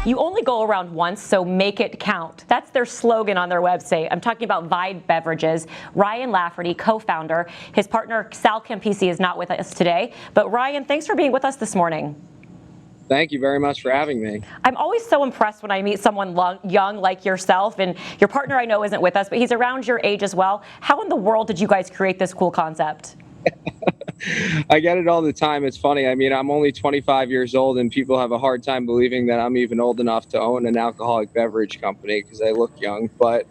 You only go around once, so make it count. That's their slogan on their website. I'm talking about Vide Beverages. Ryan Lafferty, co-founder. His partner, Sal Campisi, is not with us today. But Ryan, thanks for being with us this morning. Thank you very much for having me. I'm always so impressed when I meet someone young like yourself, and your partner I know isn't with us, but he's around your age as well. How in the world did you guys create this cool concept? I get it all the time. It's funny. I mean, I'm only 25 years old, and people have a hard time believing that I'm even old enough to own an alcoholic beverage company because I look young. But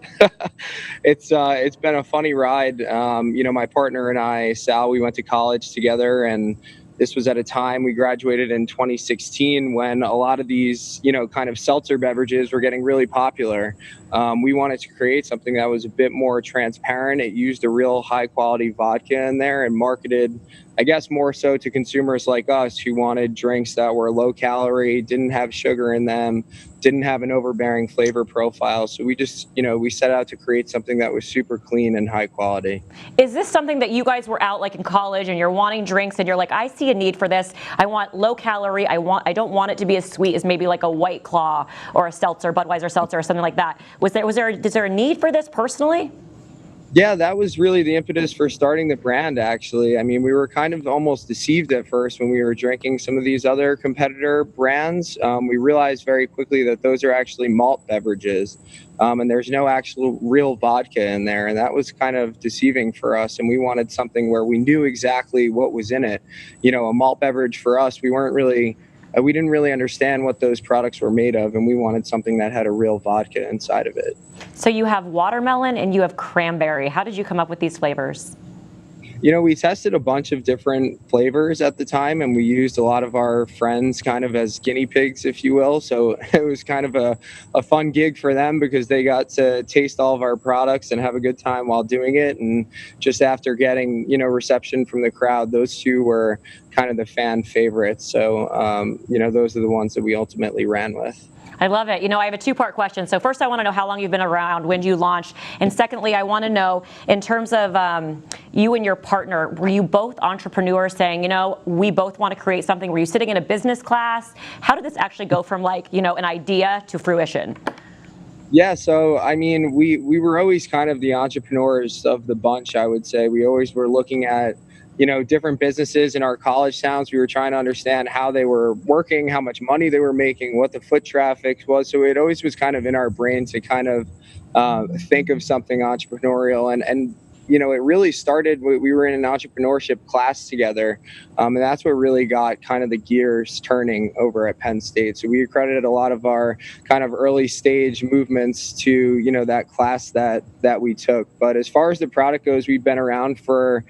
it's been a funny ride. My partner and I, Sal, we went to college together, and this was at a time we graduated in 2016 when a lot of these, kind of seltzer beverages were getting really popular. We wanted to create something that was a bit more transparent. It used a real high quality vodka in there and marketed, I guess, more so to consumers like us who wanted drinks that were low calorie, didn't have sugar in them, didn't have an overbearing flavor profile. So we just, we set out to create something that was super clean and high quality. Is this something that you guys were out like in college and you're wanting drinks and you're like, I see a need for this. I want low calorie. I don't want it to be as sweet as maybe like a White Claw or a seltzer, Budweiser seltzer or something like that. Is there a need for this personally? Yeah, that was really the impetus for starting the brand, actually. I mean, we were kind of almost deceived at first when we were drinking some of these other competitor brands. We realized very quickly that those are actually malt beverages, and there's no actual real vodka in there. And that was kind of deceiving for us. And we wanted something where we knew exactly what was in it. A malt beverage for us, we didn't really understand what those products were made of, and we wanted something that had a real vodka inside of it. So you have watermelon and you have cranberry. How did you come up with these flavors? We tested a bunch of different flavors at the time, and we used a lot of our friends kind of as guinea pigs, if you will. So it was kind of a fun gig for them because they got to taste all of our products and have a good time while doing it. And just after getting, reception from the crowd, those two were kind of the fan favorites. So, those are the ones that we ultimately ran with. I love it. I have a two-part question. So first, I want to know how long you've been around, when you launched, and secondly, I want to know in terms of you and your partner, were you both entrepreneurs saying, we both want to create something? Were you sitting in a business class? How did this actually go from an idea to fruition? Yeah, so I mean, we were always kind of the entrepreneurs of the bunch, I would say. We always were looking at different businesses in our college towns. We were trying to understand how they were working, how much money they were making, what the foot traffic was. So it always was kind of in our brain to kind of think of something entrepreneurial. And it really started, we were in an entrepreneurship class together. And that's what really got kind of the gears turning over at Penn State. So we accredited a lot of our kind of early stage movements to, that class that we took. But as far as the product goes, we've been around for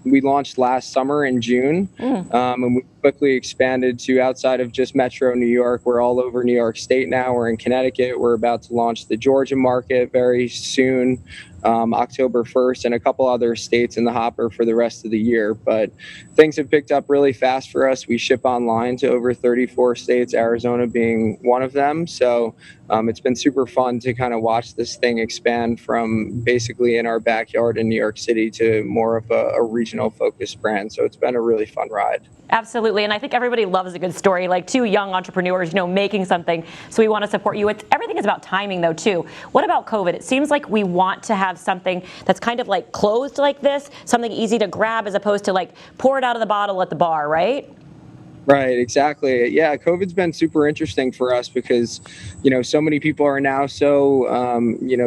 we launched last summer in June, and we quickly expanded to outside of just Metro New York. We're all over New York State now. We're in Connecticut. We're about to launch the Georgia market very soon, October 1st, and a couple other states in the hopper for the rest of the year. But things have picked up really fast for us. We ship online to over 34 states, Arizona being one of them. So it's been super fun to kind of watch this thing expand from basically in our backyard in New York City to more of a regional focused brand. So it's been a really fun ride. Absolutely, and I think everybody loves a good story, like two young entrepreneurs, making something. So we want to support you. Everything is about timing, though, too. What about COVID? It seems like we want to have something that's kind of like closed like this, something easy to grab as opposed to like pour it out of the bottle at the bar, right? Right, exactly. Yeah, COVID's been super interesting for us because, so many people are now so,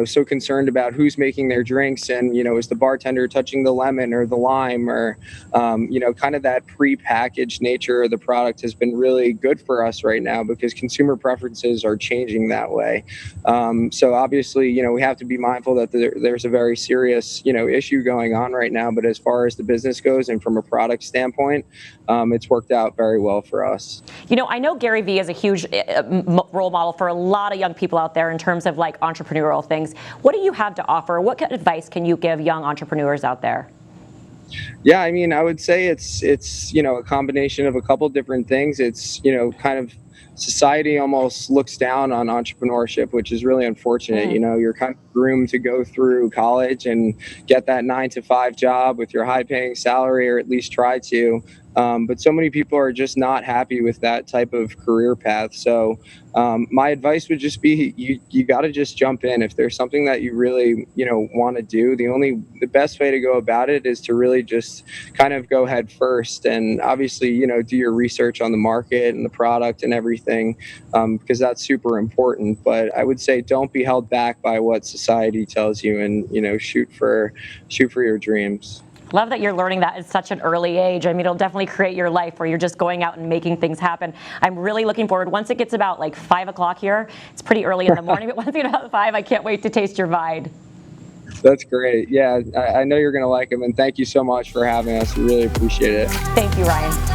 so concerned about who's making their drinks and, is the bartender touching the lemon or the lime or, kind of that pre-packaged nature of the product has been really good for us right now because consumer preferences are changing that way. So obviously, we have to be mindful that there's a very serious, issue going on right now. But as far as the business goes and from a product standpoint, it's worked out very well for us. I know Gary Vee is a huge role model for a lot of young people out there in terms of like entrepreneurial things. What do you have to offer? What kind of advice can you give young entrepreneurs out there? Yeah, I mean, I would say it's a combination of a couple different things. It's kind of society almost looks down on entrepreneurship, which is really unfortunate. You know, you're kind of groomed to go through college and get that 9 to 5 job with your high paying salary, or at least try to. But so many people are just not happy with that type of career path. So my advice would just be you got to just jump in if there's something that you really want to do. The best way to go about it is to really just kind of go head first, and obviously do your research on the market and the product and everything, because that's super important. But I would say don't be held back by what society tells you, and shoot for your dreams. Love that you're learning that at such an early age. I mean, it'll definitely create your life where you're just going out and making things happen. I'm really looking forward. Once it gets about like 5 o'clock here, it's pretty early in the morning, but once it gets about 5, I can't wait to taste your Vide. That's great. Yeah, I know you're going to like them, and thank you so much for having us. We really appreciate it. Thank you, Ryan.